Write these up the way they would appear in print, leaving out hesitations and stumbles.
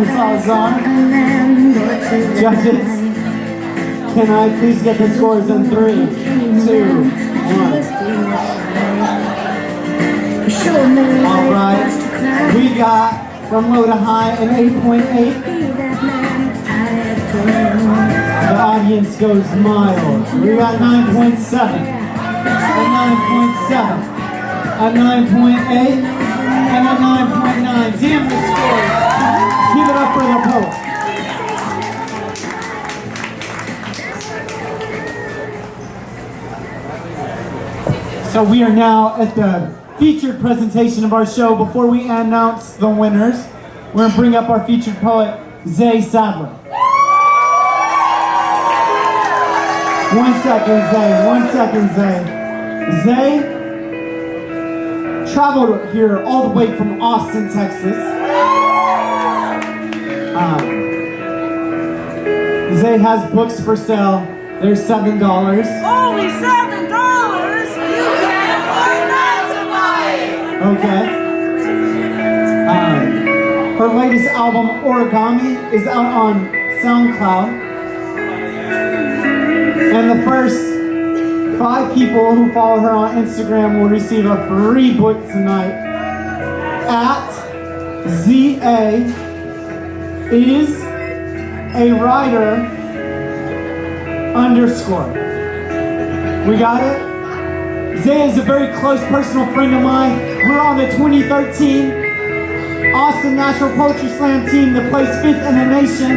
Salazar. Judges, can I please get the scores in 3, 2, 1? Alright, we got from low to high an 8.8. The audience goes mild. We got 9.7, a 9.7, a 9.8, and a 9.9. Damn the scores. Give it up for the poet. So we are now at the featured presentation of our show. Before we announce the winners, we're going to bring up our featured poet, Sadler. 1 second, Zay. 1 second, Zay. Zay traveled here all the way from Austin, Texas. Zay has books for sale. They're $7. Only $7? You can't afford not to buy it. Okay. Her latest album, Origami, is out on SoundCloud. And the first 5 people who follow her on Instagram will receive a free book tonight. At ZA is a writer _ We got it? Zay is a very close personal friend of mine. We're on the 2013 Austin National Poetry Slam team that placed 5th in the nation.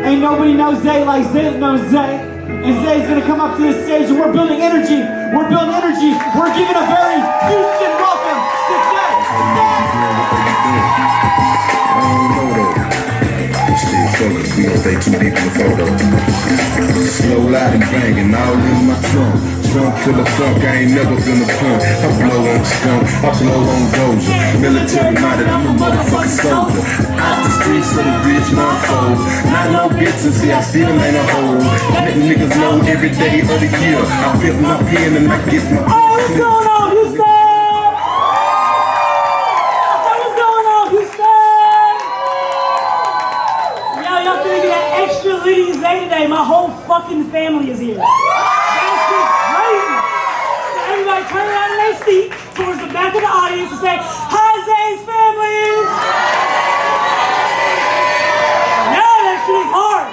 Ain't nobody knows Zay like Zay knows Zay. And Zay's gonna come up to this stage and we're building energy. We're building energy. We're giving a very Houston welcome to Zay. We gon' stay too deep in the photo. Slow, loud, and banging all in my trunk. Trunk full of funk, I ain't never been a punk. I blow on skunk, I blow on doja. Military minded, I'm a motherfucking soldier. Out the streets of the bridge, not fold. Not no bits and see, I still ain't a hole. Letting niggas know every day of the year. I pimp my pen and I get my. Oh, what's going on, Houston? Today, my whole fucking family is here. That shit's crazy. So everybody turn around in their seat towards the back of the audience and say, "Hi, Zay's family." Yeah, that shit is hard.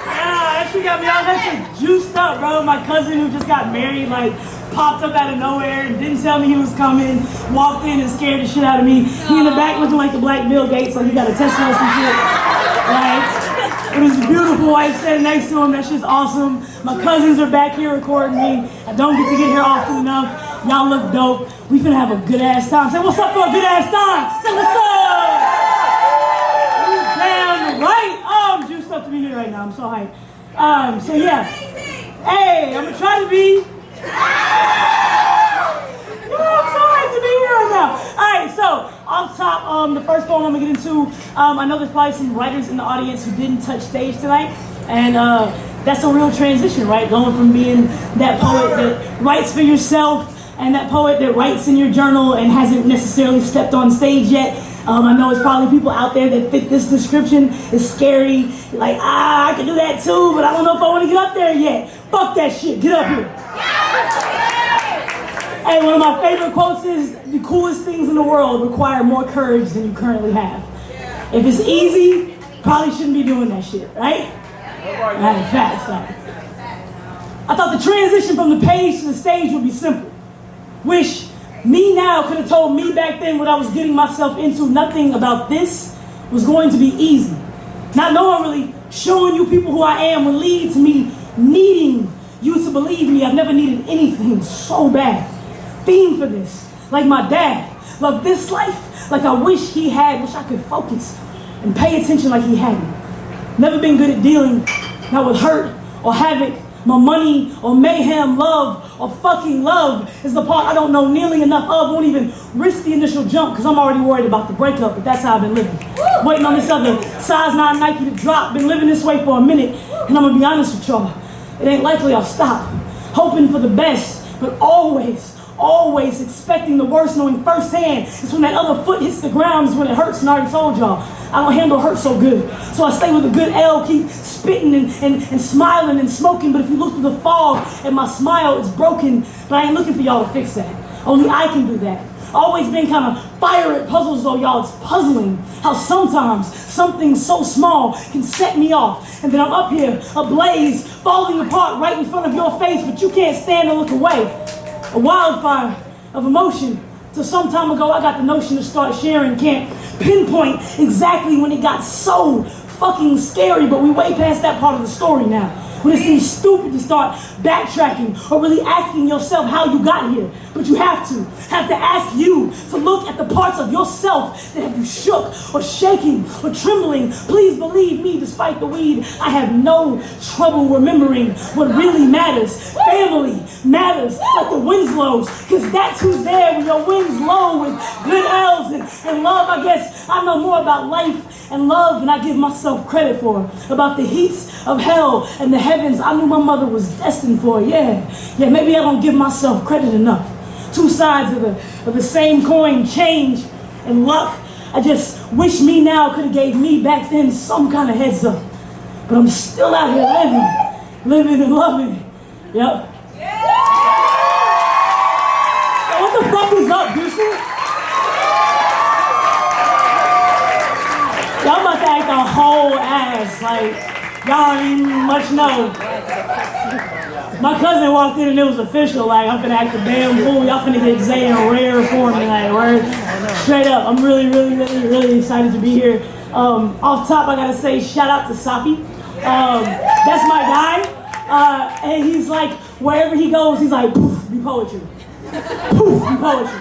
Yeah, that shit got me all that shit juiced up, bro. My cousin who just got married, like, popped up out of nowhere and didn't tell me he was coming, walked in and scared the shit out of me. He in the back looking like the Black Bill Gates, like he got a Tesla or some shit. Like, it was a beautiful wife standing next to him. That shit's awesome. My cousins are back here recording me. I don't get to get here often enough. Y'all look dope. We finna have a good ass time. Say what's up for a good ass time. Say what's up. Damn right. Oh, I'm juiced up to be here right now. I'm so hyped. So yeah. Hey, I'm gonna try to be. I'm so hyped to be here right now. Alright, so off top, the first poem I'm gonna get into, I know there's probably some writers in the audience who didn't touch stage tonight, and that's a real transition, right? Going from being that poet that writes for yourself and that poet that writes in your journal and hasn't necessarily stepped on stage yet. I know it's probably people out there that fit this description. It's scary, like, I can do that too, but I don't know if I want to get up there yet. Fuck that shit, get up here. Hey, one of my favorite quotes is, the coolest things in the world require more courage than you currently have. If it's easy, probably shouldn't be doing that shit, right? Right, facts. I thought the transition from the page to the stage would be simple. Wish me now could have told me back then what I was getting myself into. Nothing about this was going to be easy. Not knowing really, showing you people who I am would lead to me needing you to believe me. I've never needed anything so bad. Theme for this, like my dad, love this life, like I wish he had, wish I could focus and pay attention like he hadn't. Never been good at dealing, not with hurt or havoc, my money or mayhem, love or fucking love is the part I don't know nearly enough of, won't even risk the initial jump because I'm already worried about the breakup, but that's how I've been living. Waiting on this other size 9 Nike to drop, been living this way for a minute, and I'm gonna be honest with y'all, it ain't likely I'll stop, hoping for the best, but always expecting the worst, knowing firsthand it's when that other foot hits the ground is when it hurts, and I already told y'all. I don't handle hurt so good. So I stay with a good L, keep spitting and smiling and smoking. But if you look through the fog and my smile is broken, but I ain't looking for y'all to fix that. Only I can do that. Always been kind of fire at puzzles though, y'all. It's puzzling how sometimes something so small can set me off. And then I'm up here, ablaze, falling apart right in front of your face, but you can't stand to look away. A wildfire of emotion. Till some time ago, I got the notion to start sharing. Can't pinpoint exactly when it got so fucking scary, but we way past that part of the story now. When it seems stupid to start backtracking or really asking yourself how you got here. But you have to ask you to look at the parts of yourself that have you shook or shaking or trembling. Please believe me, despite the weed, I have no trouble remembering what really matters. Family matters, like the Winslows, because that's who's there when your wind's low with good L's and love. I guess I know more about life and love than I give myself credit for. About the heats of hell and the heavens I knew my mother was destined for. Yeah, maybe I don't give myself credit enough. Two sides of the same coin, change and luck. I just wish me now could have gave me back then some kind of heads up. But I'm still out here living and loving. Yep. So what the fuck is up, Houston? Y'all about to act a whole ass like y'all don't even much know. My cousin walked in and it was official, like I'm finna act a damn fool. Y'all finna get Zay in rare for me, like word. Straight up, I'm really excited to be here. Off top, I gotta say shout out to Safi. That's my guy. And he's like, wherever he goes, he's like, poof, be poetry. Poof, be poetry.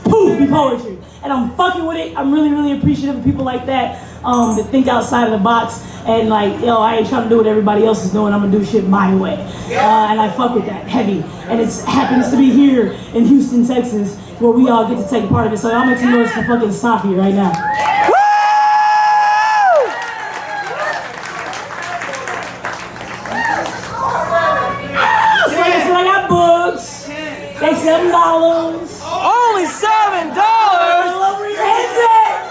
Poof, be poetry. And I'm fucking with it. I'm really appreciative of people like that that think outside of the box. And like, yo, I ain't trying to do what everybody else is doing. I'm gonna do shit my way. And I fuck with that heavy. And it happens to be here in Houston, Texas, where we all get to take part of it. So I'll make some noise for fucking Safi right now. So I got books. They $7. Only $7. Over your headset.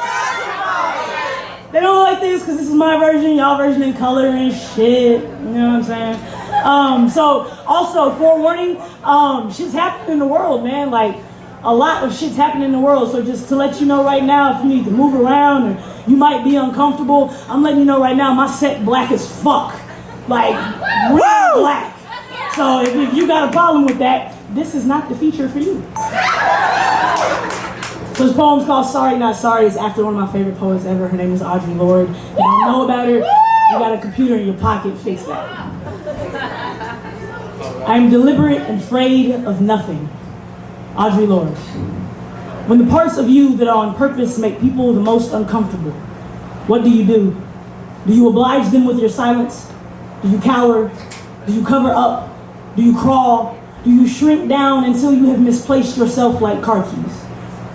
They don't like this because this is my version, y'all version in color and shit. You know what I'm saying? So also forewarning, shit's happening in the world, man. Like a lot of shit's happening in the world. So just to let you know right now, if you need to move around or you might be uncomfortable, I'm letting you know right now, my set black as fuck. Like real black. So if you got a problem with that, this is not the feature for you. So this poem's called Sorry Not Sorry. It's after one of my favorite poets ever. Her name is Audre Lorde. If you don't know about her, you got a computer in your pocket, fix that. I am deliberate and afraid of nothing. Audre Lorde. When the parts of you that are on purpose make people the most uncomfortable, what do? Do you oblige them with your silence? Do you cower? Do you cover up? Do you crawl? Do you shrink down until you have misplaced yourself like car keys?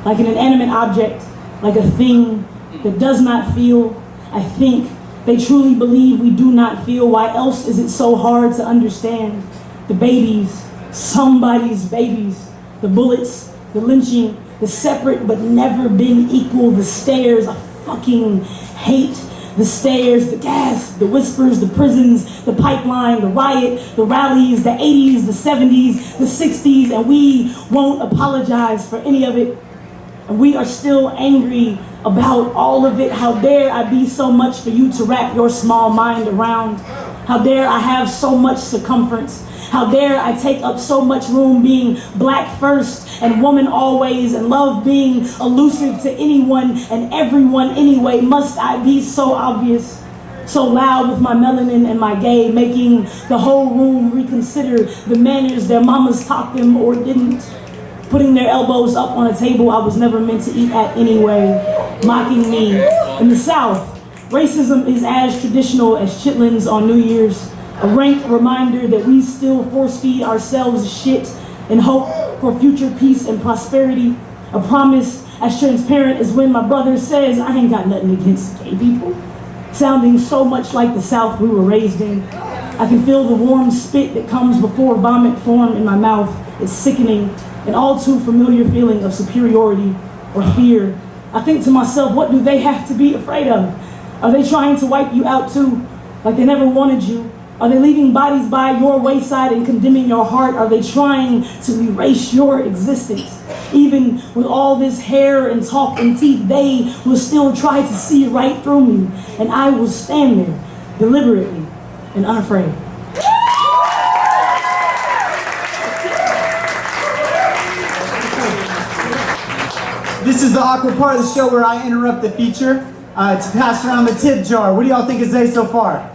Like an inanimate object, like a thing that does not feel. I think they truly believe we do not feel. Why else is it so hard to understand? The babies, somebody's babies, the bullets, the lynching, the separate but never been equal, the stares. I fucking hate the stares, the gas, the whispers, the prisons, the pipeline, the riot, the rallies, the 80s, the 70s, the 60s, and we won't apologize for any of it. And we are still angry about all of it. How dare I be so much for you to wrap your small mind around? How dare I have so much circumference? How dare I take up so much room being black first and woman always and love being elusive to anyone and everyone anyway? Must I be so obvious, so loud with my melanin and my gay, making the whole room reconsider the manners their mamas taught them or didn't? Putting their elbows up on a table I was never meant to eat at anyway, mocking me. In the South, racism is as traditional as chitlins on New Year's, a rank reminder that we still force feed ourselves shit in hope for future peace and prosperity. A promise as transparent as when my brother says, I ain't got nothing against gay people. Sounding so much like the South we were raised in. I can feel the warm spit that comes before vomit form in my mouth. It's sickening. An all too familiar feeling of superiority or fear I think to myself, what do they have to be afraid of? Are they trying to wipe you out too, like they never wanted you? Are they leaving bodies by your wayside and condemning your heart? Are they trying to erase your existence? Even with all this hair and talk and teeth, they will still try to see right through me. And I will stand there, deliberately and unafraid. This is the awkward part of the show where I interrupt the feature to pass around the tip jar. What do y'all think of Zay so far?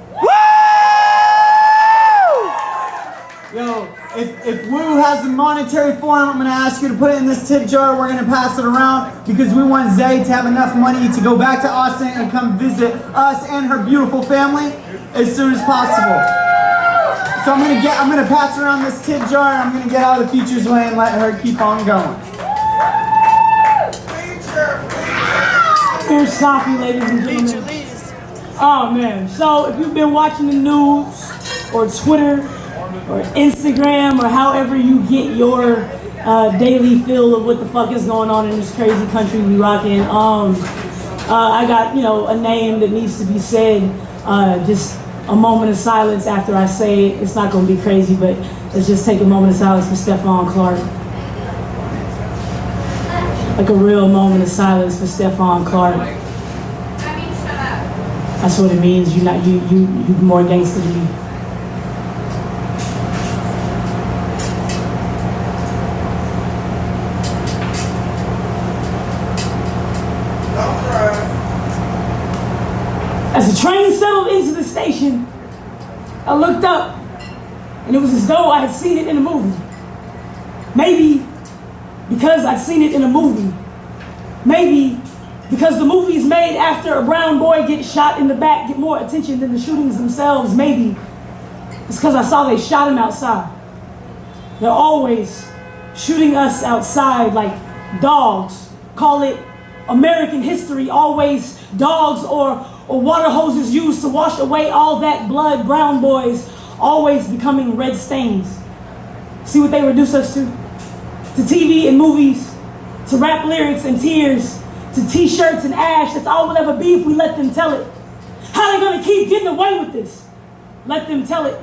Yo, if Woo has a monetary form, I'm going to ask you to put it in this tip jar. We're going to pass it around because we want Zay to have enough money to go back to Austin and come visit us and her beautiful family as soon as possible. So I'm going to pass around this tip jar. I'm going to get out of the features way and let her keep on going. Here's sloppy, ladies and gentlemen. Oh man, so if you've been watching the news or Twitter or Instagram or however you get your daily feel of what the fuck is going on in this crazy country we rockin', I got, a name that needs to be said. Just a moment of silence after I say it. It's not gonna be crazy, but let's just take a moment of silence for Stephon Clark. Like a real moment of silence for Stephon Clark. That's what it means. You more gangster than me. As the train settled into the station, I looked up, and it was as though I had seen it in a movie. Maybe because I'd seen it in a movie. Maybe because the movies made after a brown boy gets shot in the back get more attention than the shootings themselves. Maybe it's because I saw they shot him outside. They're always shooting us outside like dogs. Call it American history. Always dogs or water hoses used to wash away all that blood. Brown boys always becoming red stains. See what they reduce us to? To TV and movies, to rap lyrics and tears, to t-shirts and ash. That's all we'll ever be if we let them tell it. How are they gonna keep getting away with this? Let them tell it.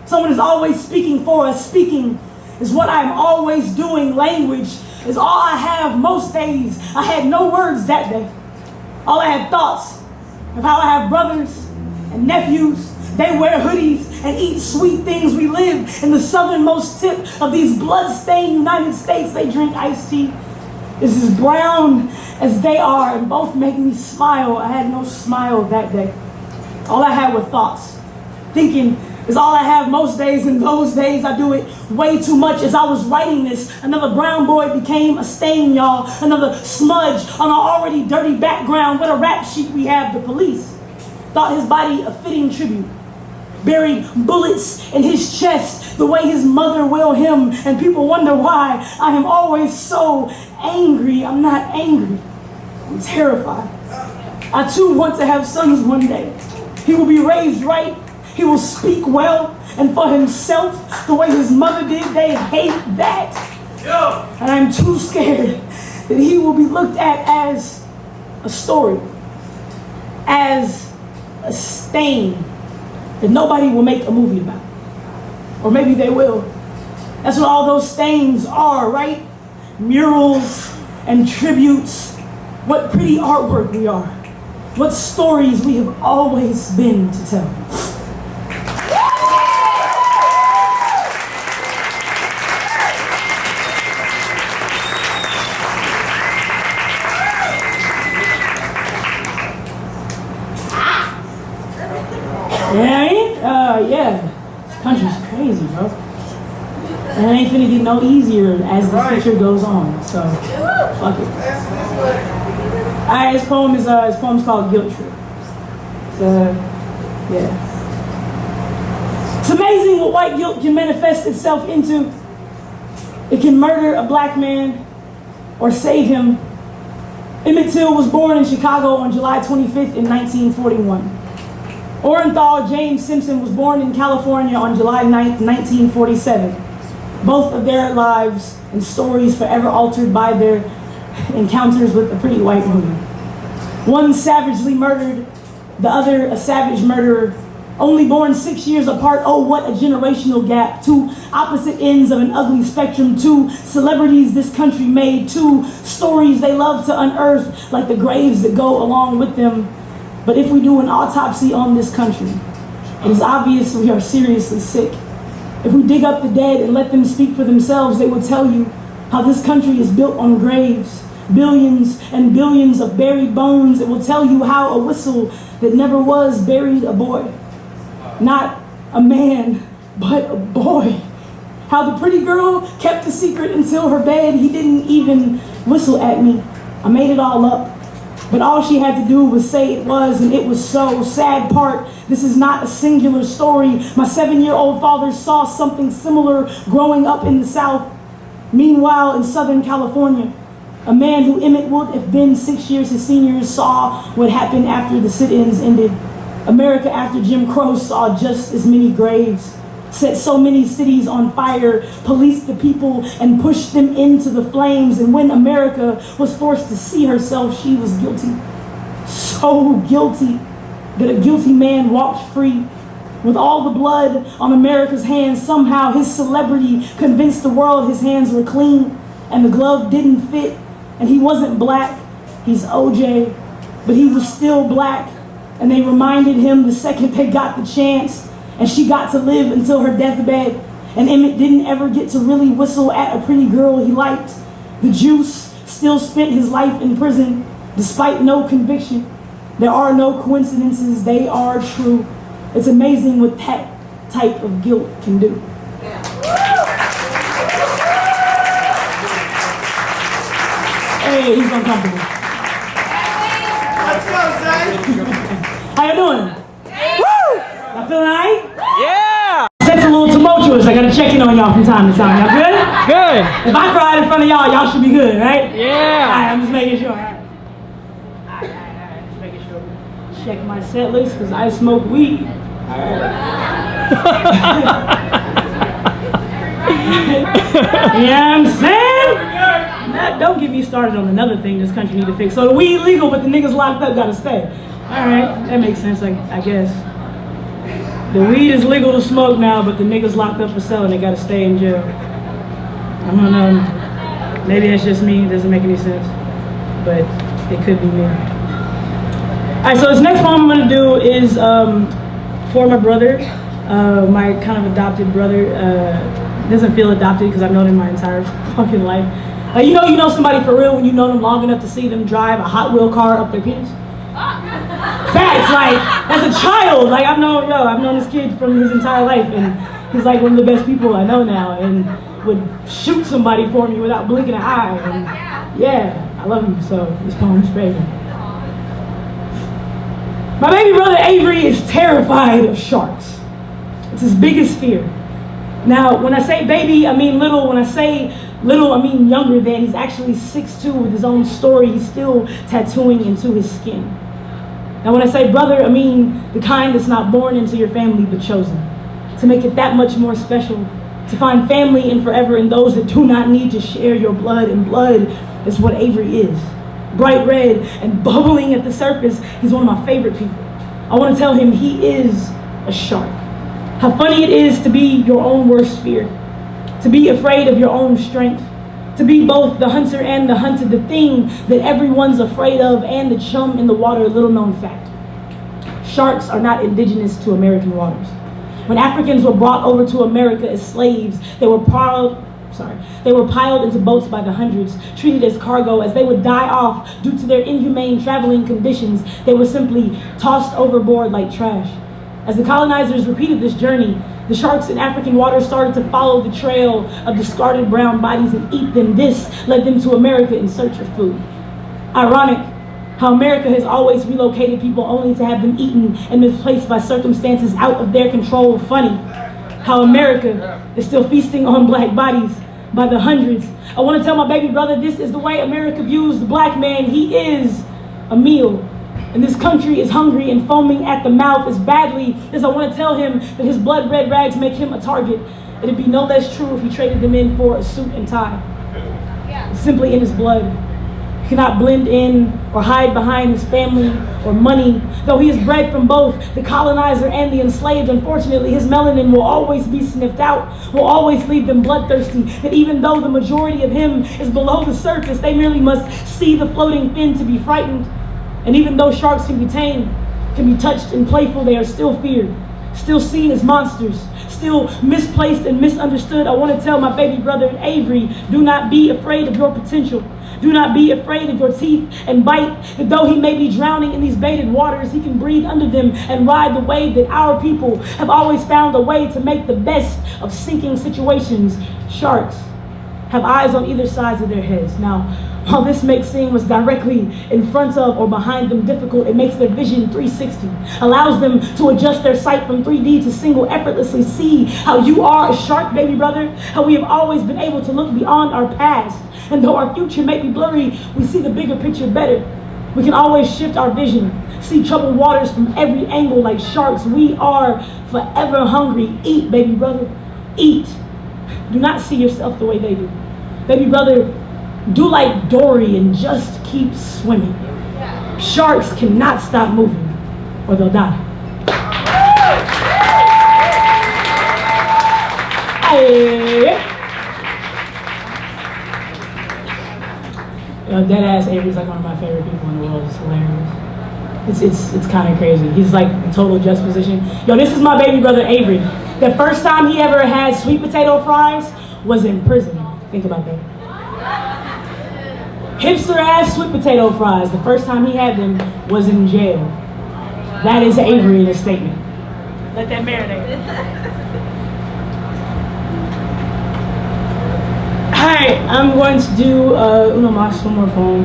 Someone is always speaking for us. Speaking is what I'm always doing. Language is all I have most days. I had no words that day. All I had thoughts of how I have brothers and nephews. They wear hoodies and eat sweet things. We live in the southernmost tip of these blood-stained United States. They drink iced tea. It's as brown as they are, and both make me smile. I had no smile that day. All I had were thoughts. Thinking is all I have most days. In those days, I do it way too much. As I was writing this, another brown boy became a stain, y'all. Another smudge on an already dirty background. What a rap sheet we have. The police thought his body a fitting tribute. Buried bullets in his chest the way his mother will him, and people wonder why I am always so angry. I'm not angry. I'm terrified. I too want to have sons one day. He will be raised right. He will speak well and for himself the way his mother did. They hate that. And I'm too scared that he will be looked at as a story, as a stain that nobody will make a movie about. Or maybe they will. That's what all those stains are, right? Murals and tributes. What pretty artwork we are. What stories we have always been to tell. Yeah. This country's crazy, bro. And it ain't finna get no easier as the picture goes on. So, fuck it. Alright, his poem's called Guilt Trip. So, yeah. It's amazing what white guilt can manifest itself into. It can murder a black man or save him. Emmett Till was born in Chicago on July 25th in 1941. Orenthal James Simpson was born in California on July 9th, 1947. Both of their lives and stories forever altered by their encounters with a pretty white woman. One savagely murdered, the other a savage murderer. Only born 6 years apart, oh what a generational gap. Two opposite ends of an ugly spectrum. Two celebrities this country made. Two stories they love to unearth, like the graves that go along with them. But if we do an autopsy on this country, it is obvious we are seriously sick. If we dig up the dead and let them speak for themselves, they will tell you how this country is built on graves. Billions and billions of buried bones. It will tell you how a whistle that never was buried a boy. Not a man, but a boy. How the pretty girl kept the secret until her bed. He didn't even whistle at me. I made it all up. But all she had to do was say it was, and it was so. Sad part, this is not a singular story. My 7-year-old father saw something similar growing up in the South. Meanwhile, in Southern California, a man who Emmett would have been 6 years his seniors saw what happened after the sit-ins ended. America after Jim Crow saw just as many graves, set so many cities on fire, policed the people and pushed them into the flames. And when America was forced to see herself, she was guilty. So guilty that a guilty man walked free. With all the blood on America's hands, somehow his celebrity convinced the world his hands were clean and the glove didn't fit. And he wasn't black, he's OJ, but he was still black. And they reminded him the second they got the chance, and she got to live until her deathbed. And Emmett didn't ever get to really whistle at a pretty girl he liked. The juice still spent his life in prison, despite no conviction. There are no coincidences, they are true. It's amazing what that type of guilt can do. Hey, he's uncomfortable. Let's go, Zay. How you doing? Woo! Y'all feeling alright? Yeah! That's a little tumultuous. I gotta check in on y'all from time to time. Y'all good? Good. If I cried in front of y'all, y'all should be good, right? Yeah. Alright, I'm just making sure. Alright. Just making sure. Check my set list because I smoke weed. Alright. You know what I'm saying? Don't get me started on another thing this country need to fix. So the weed legal, but the niggas locked up gotta stay. Alright, that makes sense, I guess. The weed is legal to smoke now, but the niggas locked up for selling, they gotta stay in jail. I don't know. Maybe that's just me, it doesn't make any sense. But it could be me. Alright, so this next poem I'm gonna do is for my brother, my kind of adopted brother. Doesn't feel adopted because I've known him my entire fucking life. You know somebody for real when you know them long enough to see them drive a Hot Wheel car up their penis. Facts, like as a child, like I've known this kid from his entire life, and he's like one of the best people I know now, and would shoot somebody for me without blinking an eye. And yeah, I love him. So this poem's for Avery. My baby brother Avery is terrified of sharks. It's his biggest fear. Now, when I say baby, I mean little. When I say little, I mean younger than. He's actually 6'2" with his own story. He's still tattooing into his skin. Now, when I say brother, I mean the kind that's not born into your family but chosen. To make it that much more special. To find family in forever in those that do not need to share your blood. And blood is what Avery is. Bright red and bubbling at the surface. He's one of my favorite people. I want to tell him he is a shark. How funny it is to be your own worst fear, to be afraid of your own strength, to be both the hunter and the hunted, the thing that everyone's afraid of and the chum in the water. Little known fact. Sharks are not indigenous to American waters. When Africans were brought over to America as slaves, they were piled into boats by the hundreds, treated as cargo. As they would die off due to their inhumane traveling conditions, they were simply tossed overboard like trash. As the colonizers repeated this journey, the sharks in African waters started to follow the trail of discarded brown bodies and eat them. This led them to America in search of food. Ironic how America has always relocated people only to have them eaten and misplaced by circumstances out of their control. Funny how America is still feasting on black bodies by the hundreds. I want to tell my baby brother this is the way America views the black man. He is a meal. And this country is hungry and foaming at the mouth as badly as I want to tell him that his blood red rags make him a target. It'd be no less true if he traded them in for a suit and tie. It's simply in his blood. He cannot blend in or hide behind his family or money. Though he is bred from both the colonizer and the enslaved, unfortunately, his melanin will always be sniffed out, will always leave them bloodthirsty. That even though the majority of him is below the surface, they merely must see the floating fin to be frightened. And even though sharks can be tamed, can be touched and playful, they are still feared, still seen as monsters, still misplaced and misunderstood. I want to tell my baby brother Avery, do not be afraid of your potential. Do not be afraid of your teeth and bite. That though he may be drowning in these baited waters, he can breathe under them and ride the wave. That our people have always found a way to make the best of sinking situations. Sharks have eyes on either sides of their heads. Now, while this makes seeing what's directly in front of or behind them difficult, it makes their vision 360, allows them to adjust their sight from 3D to single, effortlessly see how you are a shark, baby brother, how we have always been able to look beyond our past. And though our future may be blurry, we see the bigger picture better. We can always shift our vision, see troubled waters from every angle like sharks. We are forever hungry. Eat, baby brother, eat. Do not see yourself the way they do. Baby brother, do like Dory and just keep swimming. Sharks cannot stop moving or they'll die. Hey. Dead ass Avery's like one of my favorite people in the world. It's hilarious. It's kind of crazy. He's like in total juxtaposition. Yo, this is my baby brother Avery. The first time he ever had sweet potato fries was in prison. Think about that. Hipster ass sweet potato fries. The first time he had them was in jail. That is Avery in a statement. Let that marinate. Alright, I'm going to do uno mas, one more poem.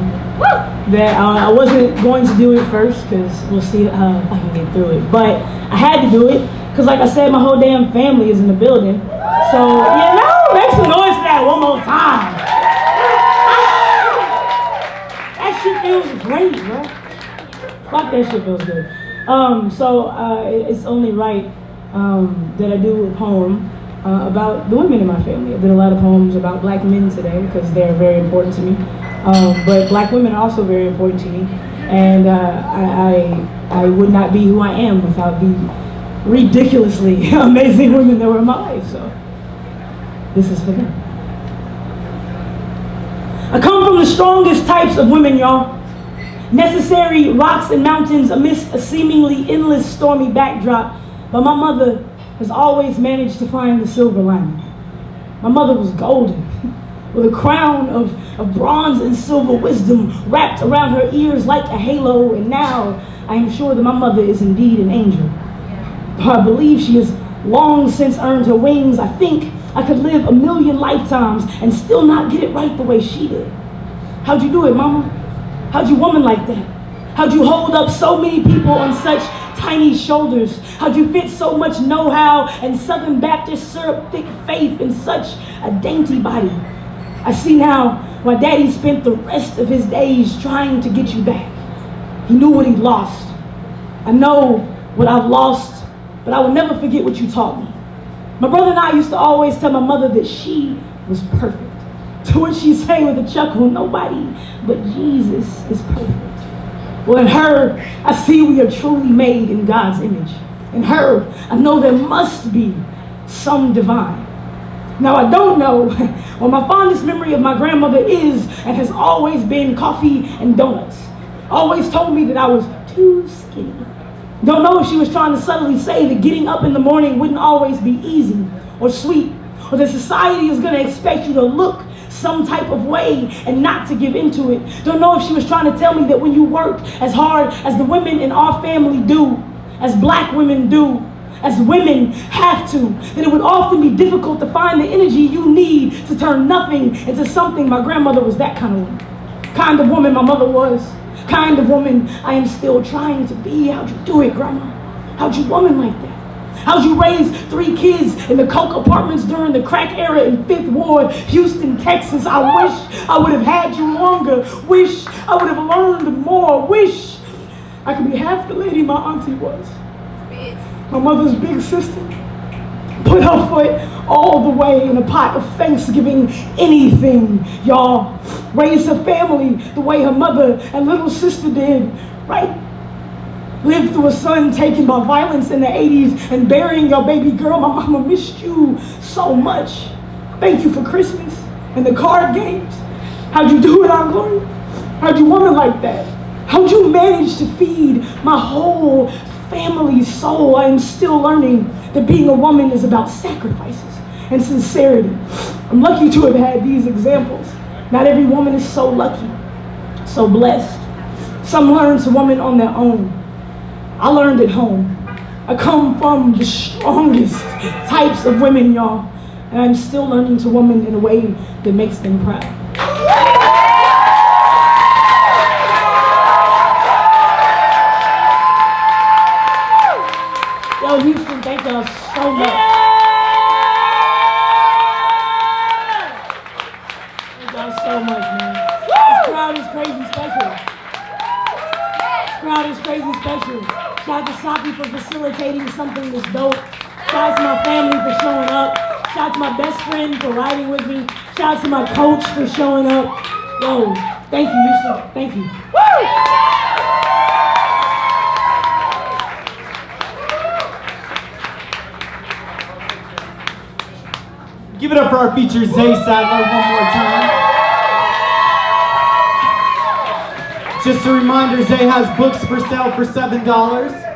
That I wasn't going to do it first because we'll see how I can get through it. But I had to do it because, like I said, my whole damn family is in the building. So, make some noise for that one more time. That shit feels great, bro. Fuck, that shit feels good. It's only right that I do a poem about the women in my family. I did a lot of poems about black men today because they're very important to me. But black women are also very important to me. And I would not be who I am without the ridiculously amazing women that were in my life. So this is for them. I come from the strongest types of women, y'all. Necessary rocks and mountains amidst a seemingly endless stormy backdrop. But my mother has always managed to find the silver lining. My mother was golden, with a crown of bronze and silver wisdom wrapped around her ears like a halo, and now I am sure that my mother is indeed an angel. I believe she has long since earned her wings. I think I could live 1,000,000 lifetimes and still not get it right the way she did. How'd you do it, mama? How'd you woman like that? How'd you hold up so many people on such tiny shoulders? How'd you fit so much know-how and Southern Baptist syrup thick faith in such a dainty body? I see now why Daddy spent the rest of his days trying to get you back. He knew what he'd lost. I know what I've lost, but I will never forget what you taught me. My brother and I used to always tell my mother that she was perfect. To which she'd say with a chuckle, nobody but Jesus is perfect. Well, in her, I see we are truly made in God's image. In her, I know there must be some divine. Now, I don't know what my fondest memory of my grandmother is and has always been coffee and donuts. Always told me that I was too skinny. Don't know if she was trying to subtly say that getting up in the morning wouldn't always be easy or sweet, or that society is going to expect you to look some type of way and not to give into it. Don't know if she was trying to tell me that when you work as hard as the women in our family do, as black women do, as women have to, that it would often be difficult to find the energy you need to turn nothing into something. My grandmother was that kind of woman. Kind of woman my mother was. Kind of woman I am still trying to be. How'd you do it, Grandma? How'd you woman like that? How'd you raise 3 kids in the coke apartments during the crack era in 5th Ward, Houston, Texas? I wish I would have had you longer. Wish I would have learned more. Wish I could be half the lady my auntie was. My mother's big sister put her foot all the way in a pot of Thanksgiving anything, y'all. Raised her family the way her mother and little sister did, right? Lived through a son taken by violence in the 80s and burying your baby girl. My mama missed you so much. Thank you for Christmas and the card games. How'd you do it, Aunt Gloria? How'd you woman like that? How'd you manage to feed my whole family's soul? I am still learning that being a woman is about sacrifices and sincerity. I'm lucky to have had these examples. Not every woman is so lucky, so blessed. Some learn to woman on their own. I learned at home. I come from the strongest types of women, y'all, and I'm still learning to woman in a way that makes them proud. Yo, Houston, thank y'all so much. Thank y'all so much, man. This crowd is crazy special. This crowd is crazy special. Shout out to Sophie for facilitating something this dope. Shout out to my family for showing up. Shout out to my best friend for riding with me. Shout out to my coach for showing up. Yo, thank you, Houston. Thank you. Woo! Give it up for our feature, Zay Sadler, one more time. Just a reminder, Zay has books for sale for $7.